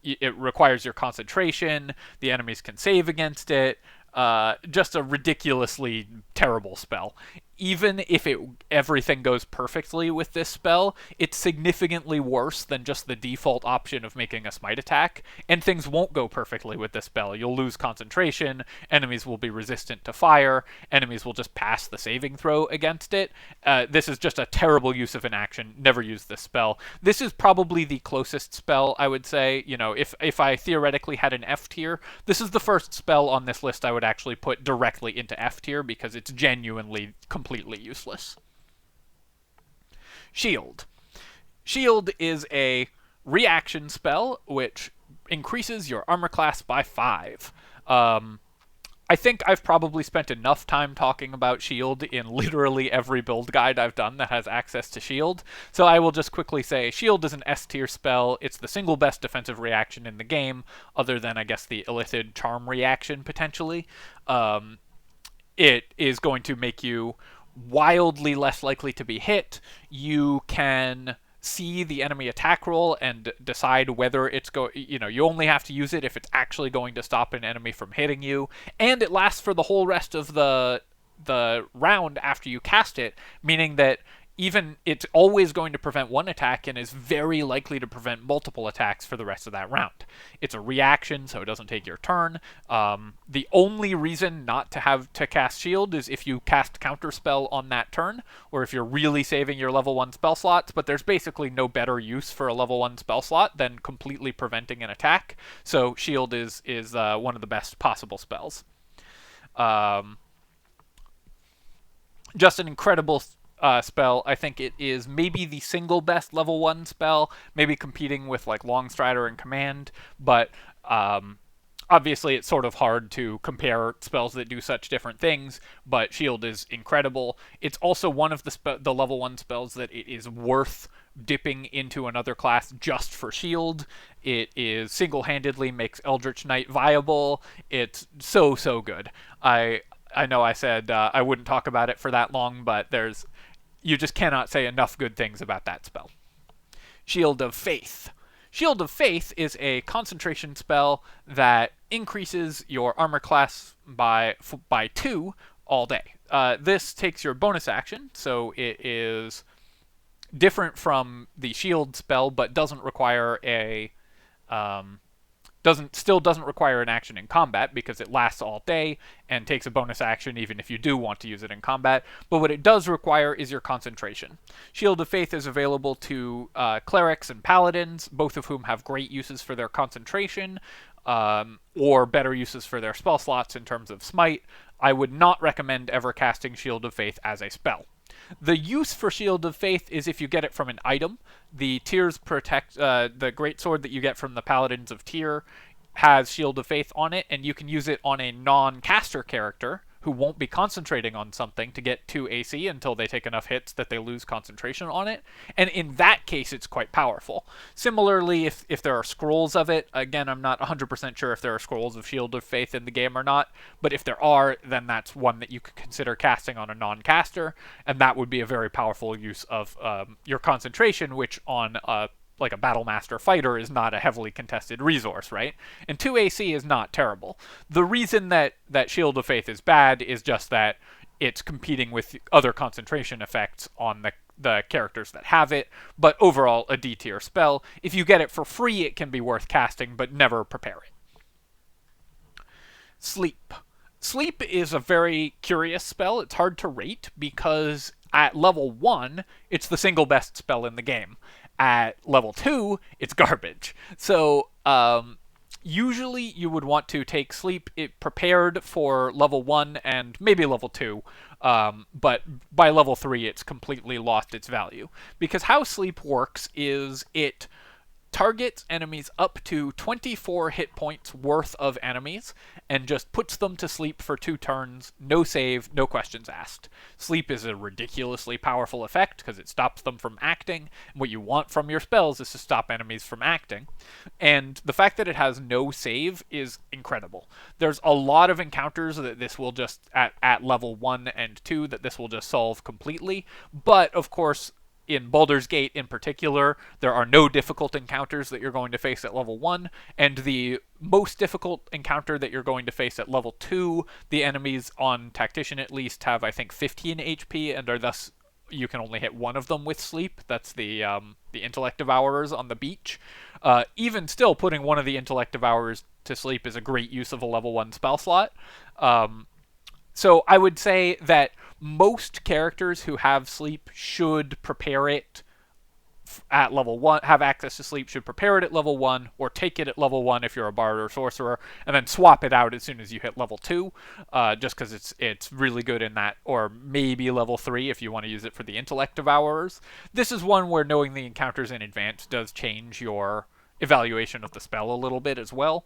it requires your concentration, the enemies can save against it, just a ridiculously terrible spell. even if everything goes perfectly with this spell, it's significantly worse than just the default option of making a smite attack, and things won't go perfectly with this spell. You'll lose concentration, enemies will be resistant to fire, enemies will just pass the saving throw against it. This is just a terrible use of an action. Never use this spell. This is probably the closest spell, I would say. You know, if I theoretically had an F tier, this is the first spell on this list I would actually put directly into F tier because it's genuinely completely useless. Shield. Shield is a reaction spell which increases your armor class by 5. I think I've probably spent enough time talking about Shield in literally every build guide I've done that has access to Shield, so I will just quickly say Shield is an S-tier spell. It's the single best defensive reaction in the game, other than, I guess, the Illithid Charm reaction, potentially. It is going to make you wildly less likely to be hit. You can see the enemy attack roll and decide whether it's you only have to use it if it's actually going to stop an enemy from hitting you, and it lasts for the whole rest of the round after you cast it, meaning that even it's always going to prevent one attack and is very likely to prevent multiple attacks for the rest of that round. It's a reaction, so it doesn't take your turn. The only reason not to have to cast Shield is if you cast Counterspell on that turn, or if you're really saving your level 1 spell slots, but there's basically no better use for a level 1 spell slot than completely preventing an attack, so Shield is one of the best possible spells. Just an incredible spell. I think it is maybe the single best level 1 spell, maybe competing with like Longstrider and Command, but obviously it's sort of hard to compare spells that do such different things, but Shield is incredible. It's also one of the level 1 spells that it is worth dipping into another class just for Shield. It is single-handedly makes Eldritch Knight viable. It's so good. I know I said I wouldn't talk about it for that long, but you just cannot say enough good things about that spell. Shield of Faith. Shield of Faith is a concentration spell that increases your armor class by 2 all day. This takes your bonus action, so it is different from the Shield spell, but doesn't require still doesn't require an action in combat because it lasts all day and takes a bonus action even if you do want to use it in combat. But what it does require is your concentration. Shield of Faith is available to clerics and paladins, both of whom have great uses for their concentration, or better uses for their spell slots in terms of smite. I would not recommend ever casting Shield of Faith as a spell. The use for Shield of Faith is if you get it from an item. The Tears protect the greatsword that you get from the Paladins of Tyr has Shield of Faith on it, and you can use it on a non-caster character who won't be concentrating on something to get 2 AC until they take enough hits that they lose concentration on it. And in that case, it's quite powerful. Similarly, if there are scrolls of it, again, I'm not 100% sure if there are scrolls of Shield of Faith in the game or not, but if there are, then that's one that you could consider casting on a non-caster, and that would be a very powerful use of your concentration, which on like a Battlemaster fighter is not a heavily contested resource, right? And 2 AC is not terrible. The reason that Shield of Faith is bad is just that it's competing with other concentration effects on the characters that have it, but overall a D tier spell. If you get it for free, it can be worth casting, but never prepare it. Sleep. Sleep is a very curious spell. It's hard to rate because at level 1, it's the single best spell in the game. At level 2, it's garbage. So usually you would want to take Sleep prepared for level 1 and maybe level 2, but by level 3 it's completely lost its value. Because how Sleep works is it targets enemies up to 24 hit points worth of enemies and just puts them to sleep for 2 turns, no save, no questions asked. Sleep is a ridiculously powerful effect because it stops them from acting. What you want from your spells is to stop enemies from acting. And the fact that it has no save is incredible. There's a lot of encounters that this will just, at level 1 and 2, that this will just solve completely. But, of course, in Baldur's Gate in particular, there are no difficult encounters that you're going to face at level 1, and the most difficult encounter that you're going to face at level 2, the enemies on Tactician at least have, I think, 15 HP, and are thus you can only hit one of them with sleep. That's the Intellect Devourers on the beach. Even still, putting one of the Intellect Devourers to sleep is a great use of a level 1 spell slot. So I would say that most characters who have sleep should prepare it at level 1, have access to sleep, should prepare it at level 1, or take it at level 1 if you're a bard or sorcerer, and then swap it out as soon as you hit level 2, just because it's really good in that, or maybe level 3 if you want to use it for the Intellect Devourers. This is one where knowing the encounters in advance does change your evaluation of the spell a little bit as well.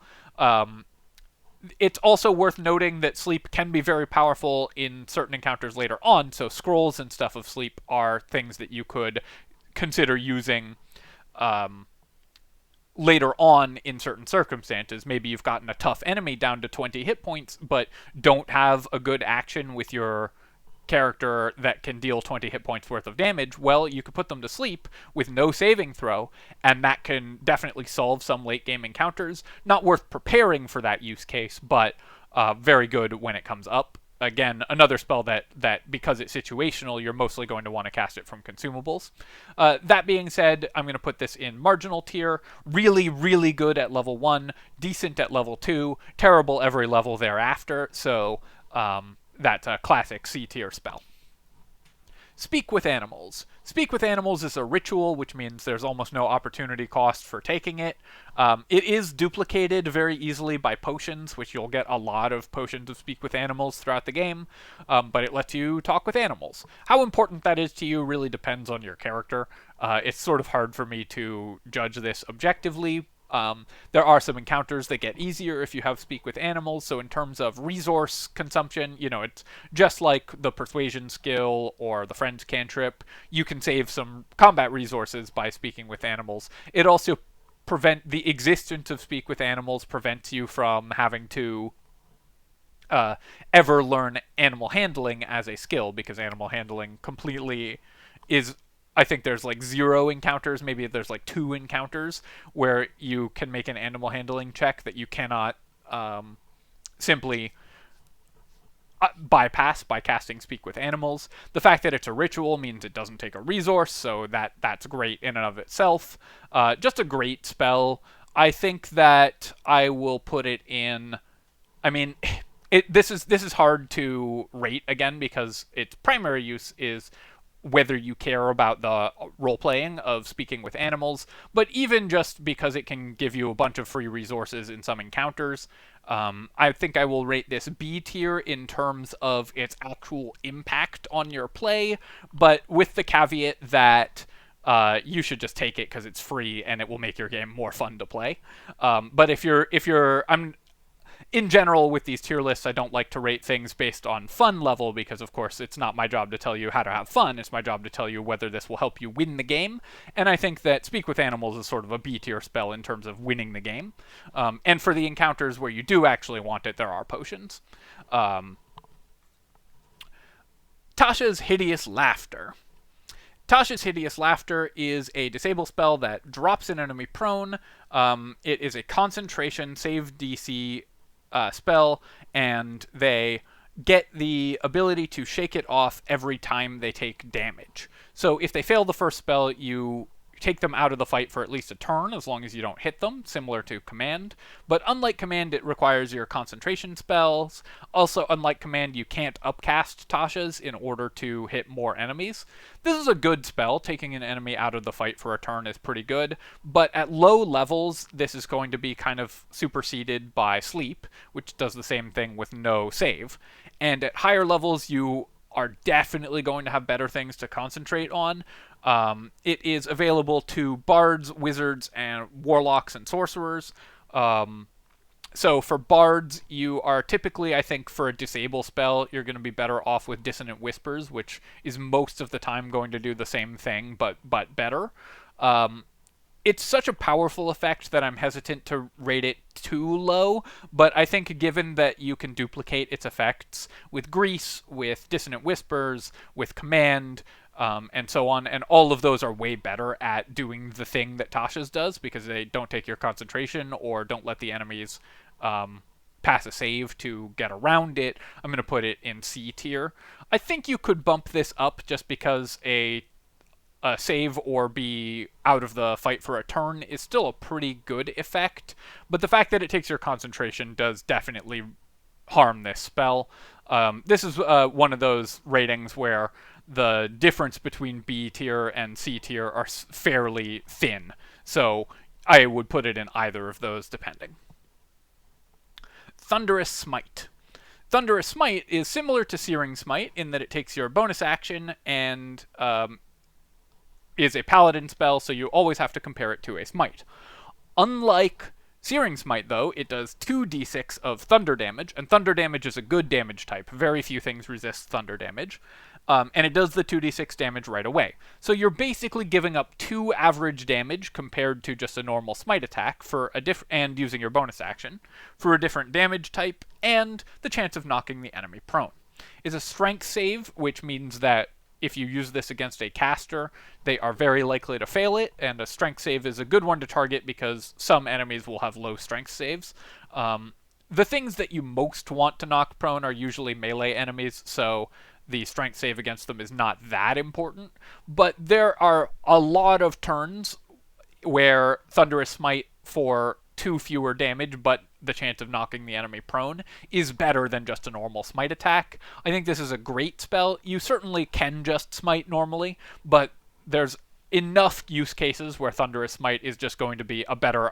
It's also worth noting that sleep can be very powerful in certain encounters later on, so scrolls and stuff of sleep are things that you could consider using later on in certain circumstances. Maybe you've gotten a tough enemy down to 20 hit points, but don't have a good action with your character that can deal 20 hit points worth of damage. Well, you could put them to sleep with no saving throw, and that can definitely solve some late game encounters. Not worth preparing for that use case, but very good when it comes up. Again, another spell that because it's situational, you're mostly going to want to cast it from consumables. That being said, I'm going to put this in marginal tier. Really, really good at level 1, decent at level 2, terrible every level thereafter, so that's a classic C tier spell. Speak with Animals. Speak with Animals is a ritual, which means there's almost no opportunity cost for taking it. It is duplicated very easily by potions, which you'll get a lot of potions of Speak with Animals throughout the game, but it lets you talk with animals. How important that is to you really depends on your character. It's sort of hard for me to judge this objectively. There are some encounters that get easier if you have Speak with Animals, so in terms of resource consumption, it's just like the Persuasion skill or the Friends cantrip. You can save some combat resources by speaking with animals. It also the existence of Speak with Animals prevents you from having to ever learn animal handling as a skill, because animal handling completely is... I think there's like 0 encounters, maybe there's like 2 encounters where you can make an animal handling check that you cannot simply bypass by casting Speak with Animals. The fact that it's a ritual means it doesn't take a resource, so that's great in and of itself. Just a great spell. I think that I will put it in... I mean, this is hard to rate again because its primary use is whether you care about the role-playing of speaking with animals, but even just because it can give you a bunch of free resources in some encounters, I think I will rate this B tier in terms of its actual impact on your play, but with the caveat that you should just take it because it's free and it will make your game more fun to play. But if you're in general, with these tier lists, I don't like to rate things based on fun level because, of course, it's not my job to tell you how to have fun. It's my job to tell you whether this will help you win the game. And I think that Speak with Animals is sort of a B tier spell in terms of winning the game. And for the encounters where you do actually want it, there are potions. Tasha's Hideous Laughter. Tasha's Hideous Laughter is a disable spell that drops an enemy prone. It is a concentration save DC spell, and they get the ability to shake it off every time they take damage. So if they fail the first spell, you take them out of the fight for at least a turn, as long as you don't hit them, similar to Command. But unlike Command, it requires your concentration spells. Also, unlike Command, you can't upcast Tasha's in order to hit more enemies. This is a good spell. Taking an enemy out of the fight for a turn is pretty good, but at low levels, this is going to be kind of superseded by Sleep, which does the same thing with no save. And at higher levels, you are definitely going to have better things to concentrate on. It is available to bards, wizards, and warlocks and sorcerers. So for bards, you are typically, I think, for a disable spell, you're going to be better off with Dissonant Whispers, which is most of the time going to do the same thing, but better. It's such a powerful effect that I'm hesitant to rate it too low, but I think given that you can duplicate its effects with Grease, with Dissonant Whispers, with Command, and so on. And all of those are way better at doing the thing that Tasha's does because they don't take your concentration or don't let the enemies pass a save to get around it. I'm going to put it in C tier. I think you could bump this up just because a save or be out of the fight for a turn is still a pretty good effect, but the fact that it takes your concentration does definitely harm this spell. This is one of those ratings where the difference between B tier and C tier are fairly thin, so I would put it in either of those depending. Thunderous Smite. Thunderous Smite is similar to Searing Smite in that it takes your bonus action and is a paladin spell, so you always have to compare it to a smite. Unlike Searing Smite, though, it does 2d6 of thunder damage, and thunder damage is a good damage type. Very few things resist thunder damage. And it does the 2d6 damage right away. So you're basically giving up 2 average damage compared to just a normal smite attack for and using your bonus action for a different damage type and the chance of knocking the enemy prone. It's a strength save, which means that if you use this against a caster, they are very likely to fail it, and a strength save is a good one to target because some enemies will have low strength saves. The things that you most want to knock prone are usually melee enemies, so the strength save against them is not that important. But there are a lot of turns where Thunderous Smite for 2 fewer damage, but the chance of knocking the enemy prone is better than just a normal smite attack. I think this is a great spell. You certainly can just smite normally, but there's enough use cases where Thunderous Smite is just going to be a better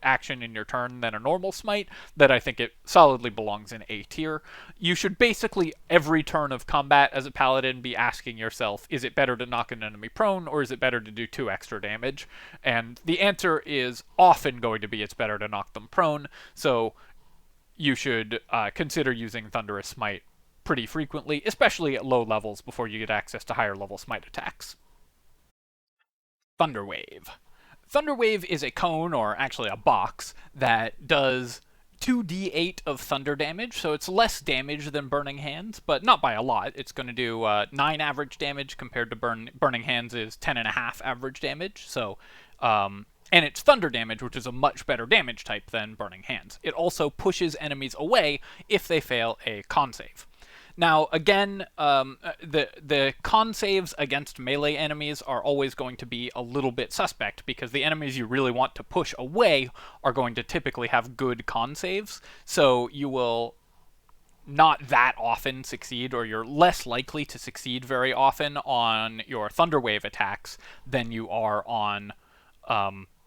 action in your turn than a normal smite that I think it solidly belongs in A tier. You should basically every turn of combat as a paladin be asking yourself, is it better to knock an enemy prone or is it better to do 2 extra damage? And the answer is often going to be it's better to knock them prone, so you should consider using Thunderous Smite pretty frequently, especially at low levels before you get access to higher level smite attacks. Thunderwave. Thunderwave is a cone, or actually a box, that does 2d8 of thunder damage, so it's less damage than Burning Hands, but not by a lot. It's going to do 9 average damage compared to Burning Hands is 10.5 average damage, so and it's thunder damage, which is a much better damage type than Burning Hands. It also pushes enemies away if they fail a con save. Now, again, the con saves against melee enemies are always going to be a little bit suspect because the enemies you really want to push away are going to typically have good con saves, so you will not that often succeed, or you're less likely to succeed very often on your Thunderwave attacks than you are on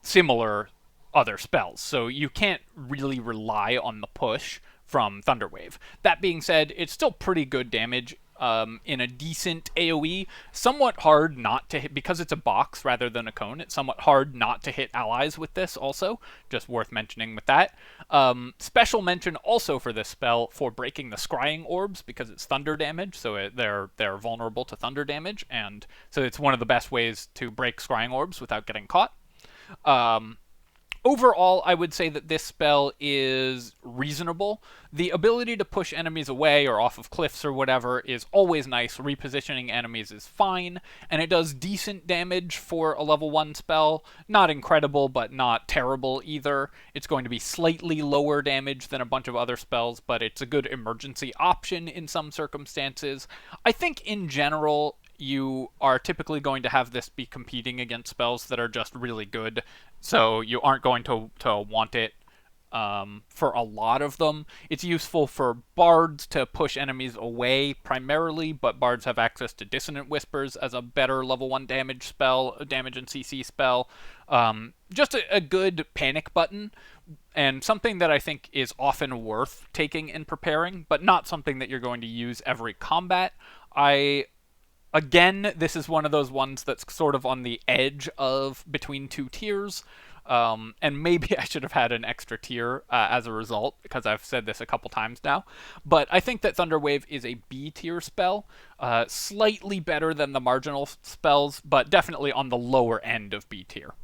similar other spells. So you can't really rely on the push from Thunderwave. That being said, it's still pretty good damage in a decent AoE. Somewhat hard not to hit, because it's a box rather than a cone, it's somewhat hard not to hit allies with this also. Just worth mentioning with that. Special mention also for this spell for breaking the scrying orbs, because it's thunder damage, so they're vulnerable to thunder damage, and so it's one of the best ways to break scrying orbs without getting caught. Overall, I would say that this spell is reasonable. The ability to push enemies away or off of cliffs or whatever is always nice. Repositioning enemies is fine, and it does decent damage for a level 1 spell. Not incredible, but not terrible either. It's going to be slightly lower damage than a bunch of other spells, but it's a good emergency option in some circumstances. I think in general, you are typically going to have this be competing against spells that are just really good, so you aren't going to want it for a lot of them. It's useful for bards to push enemies away primarily, but bards have access to Dissonant Whispers as a better level 1 damage spell, damage and CC spell. Just a good panic button, and something that I think is often worth taking and preparing, but not something that you're going to use every combat. Again, this is one of those ones that's sort of on the edge of between 2 tiers, and maybe I should have had an extra tier as a result, because I've said this a couple times now. But I think that Thunderwave is a B tier spell, slightly better than the marginal spells, but definitely on the lower end of B tier.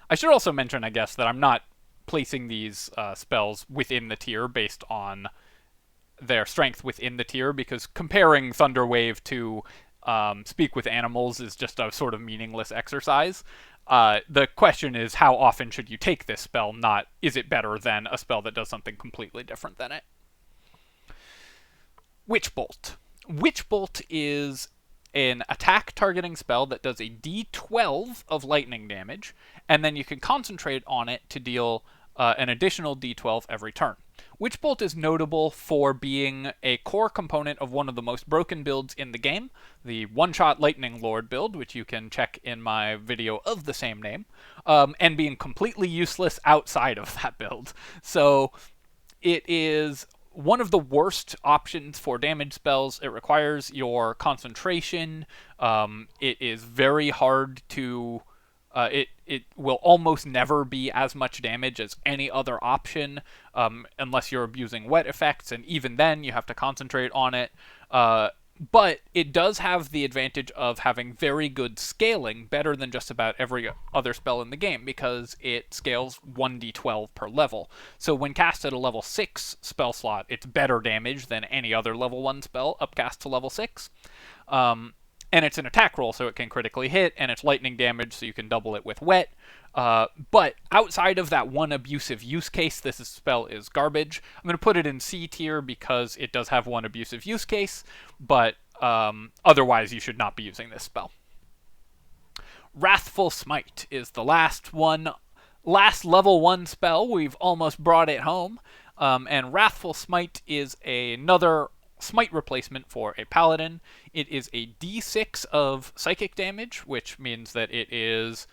I should also mention, I guess, that I'm not placing these spells within the tier based on their strength within the tier, because comparing Thunderwave to Speak with Animals is just a sort of meaningless exercise. The question is, how often should you take this spell, not is it better than a spell that does something completely different than it. Witch Bolt. Witch Bolt is an attack targeting spell that does a d12 of lightning damage, and then you can concentrate on it to deal an additional d12 every turn. Witch Bolt is notable for being a core component of one of the most broken builds in the game, the one-shot Lightning Lord build, which you can check in my video of the same name, and being completely useless outside of that build. So it is one of the worst options for damage spells. It requires your concentration. It is very hard to... It will almost never be as much damage as any other option, unless you're abusing wet effects, and even then you have to concentrate on it. But it does have the advantage of having very good scaling, better than just about every other spell in the game, because it scales 1d12 per level. So when cast at a level 6 spell slot, it's better damage than any other level 1 spell upcast to level 6. And it's an attack roll, so it can critically hit, and it's lightning damage, so you can double it with wet. But outside of that one abusive use case, this spell is garbage. I'm going to put it in C tier because it does have one abusive use case, but otherwise you should not be using this spell. Wrathful Smite is the last level 1 spell. We've almost brought it home. And Wrathful Smite is another Smite replacement for a Paladin. It is a d6 of psychic damage, which means that it is,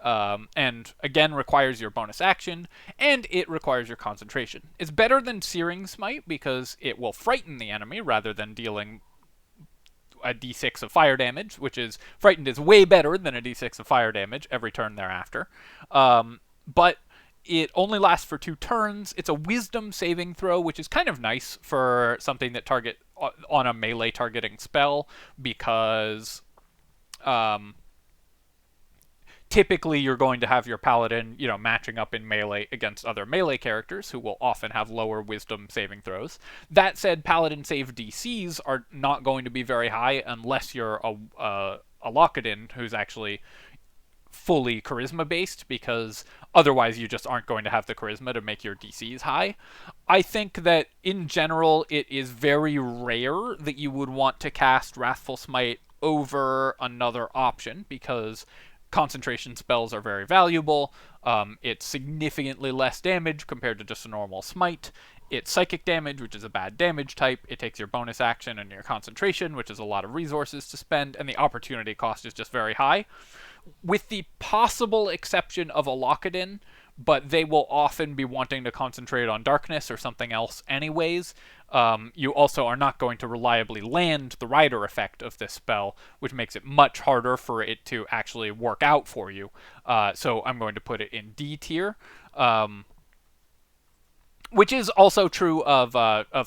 and again requires your bonus action, and it requires your concentration. It's better than Searing Smite because it will frighten the enemy rather than dealing a d6 of fire damage, which is, frightened is way better than a d6 of fire damage every turn thereafter. But it only lasts for 2 turns. It's a wisdom saving throw, which is kind of nice for something that target on a melee targeting spell, because typically you're going to have your paladin, matching up in melee against other melee characters who will often have lower wisdom saving throws. That said, paladin save DCs are not going to be very high unless you're a Lockadin who's actually fully charisma based, because otherwise you just aren't going to have the charisma to make your DCs high. I think that in general it is very rare that you would want to cast Wrathful Smite over another option, because concentration spells are very valuable. It's significantly less damage compared to just a normal smite. It's psychic damage, which is a bad damage type. It takes your bonus action and your concentration, which is a lot of resources to spend, and the opportunity cost is just very high. With the possible exception of a Lockadin, but they will often be wanting to concentrate on darkness or something else anyways. You also are not going to reliably land the rider effect of this spell, which makes it much harder for it to actually work out for you. So I'm going to put it in D tier. Which is also true of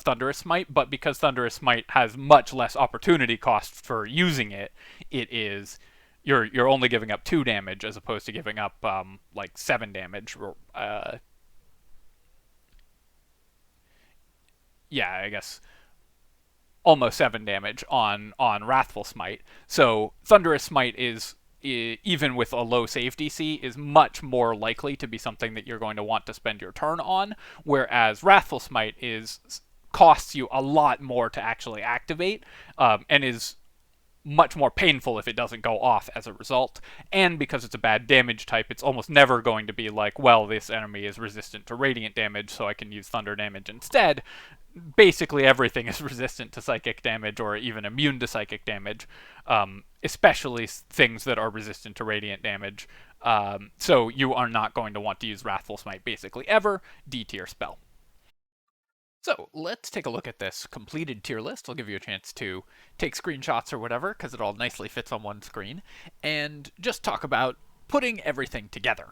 Thunderous Smite, but because Thunderous Smite has much less opportunity cost for using it, it is... You're only giving up 2 damage as opposed to giving up 7 damage. Yeah, I guess almost 7 damage on Wrathful Smite. So Thunderous Smite is, even with a low save DC, is much more likely to be something that you're going to want to spend your turn on, whereas Wrathful Smite costs you a lot more to actually activate, and is much more painful if it doesn't go off as a result. And because it's a bad damage type, it's almost never going to be like, well, this enemy is resistant to radiant damage, so I can use thunder damage instead. Basically everything is resistant to psychic damage or even immune to psychic damage, especially things that are resistant to radiant damage. So you are not going to want to use Wrathful Smite basically ever. D tier spell. So let's take a look at this completed tier list. I'll give you a chance to take screenshots or whatever, because it all nicely fits on one screen, and just talk about putting everything together.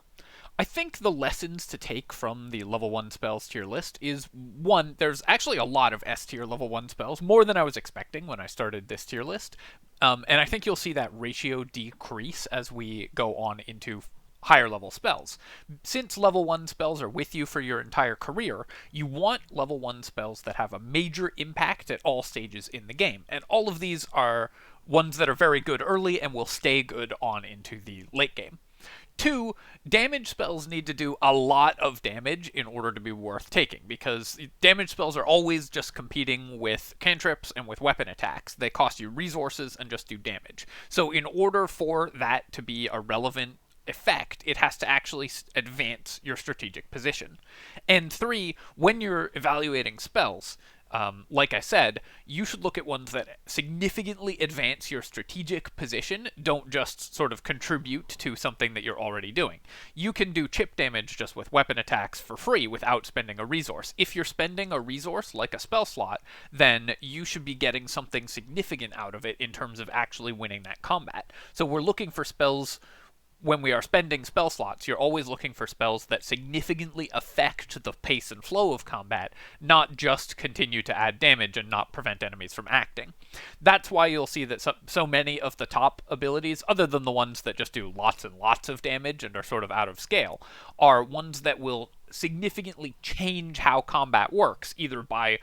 I think the lessons to take from the level 1 spells tier list is, 1, there's actually a lot of S tier level 1 spells, more than I was expecting when I started this tier list, and I think you'll see that ratio decrease as we go on into higher level spells. Since level 1 spells are with you for your entire career, you want level 1 spells that have a major impact at all stages in the game. And all of these are ones that are very good early and will stay good on into the late game. 2, damage spells need to do a lot of damage in order to be worth taking, because damage spells are always just competing with cantrips and with weapon attacks. They cost you resources and just do damage. So in order for that to be a relevant effect, it has to actually advance your strategic position. And 3, when you're evaluating spells, like I said, you should look at ones that significantly advance your strategic position, don't just sort of contribute to something that you're already doing. You can do chip damage just with weapon attacks for free without spending a resource. If you're spending a resource like a spell slot, then you should be getting something significant out of it in terms of actually winning that combat. So we're looking for spells. When we are spending spell slots, you're always looking for spells that significantly affect the pace and flow of combat, not just continue to add damage and not prevent enemies from acting. That's why you'll see that so many of the top abilities, other than the ones that just do lots and lots of damage and are sort of out of scale, are ones that will significantly change how combat works, either by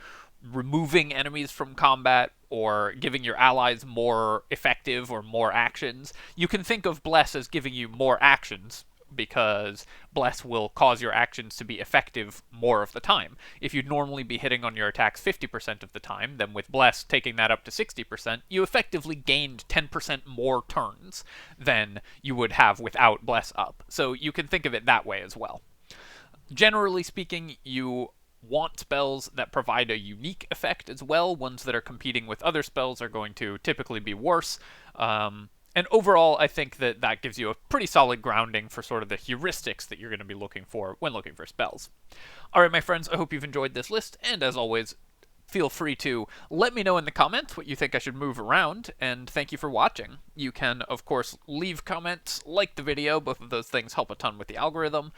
removing enemies from combat or giving your allies more effective or more actions. You can think of Bless as giving you more actions, because Bless will cause your actions to be effective more of the time. If you'd normally be hitting on your attacks 50% of the time, then with Bless taking that up to 60%, you effectively gained 10% more turns than you would have without Bless up. So you can think of it that way as well. Generally speaking, you want spells that provide a unique effect as well. Ones that are competing with other spells are going to typically be worse. And overall, I think that that gives you a pretty solid grounding for sort of the heuristics that you're going to be looking for when looking for spells. Alright, my friends, I hope you've enjoyed this list, and as always, feel free to let me know in the comments what you think I should move around, and thank you for watching. You can, of course, leave comments, like the video. Both of those things help a ton with the algorithm.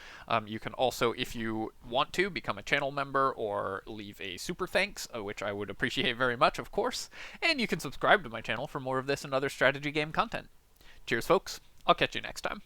You can also, if you want to, become a channel member or leave a super thanks, which I would appreciate very much, of course. And you can subscribe to my channel for more of this and other strategy game content. Cheers, folks. I'll catch you next time.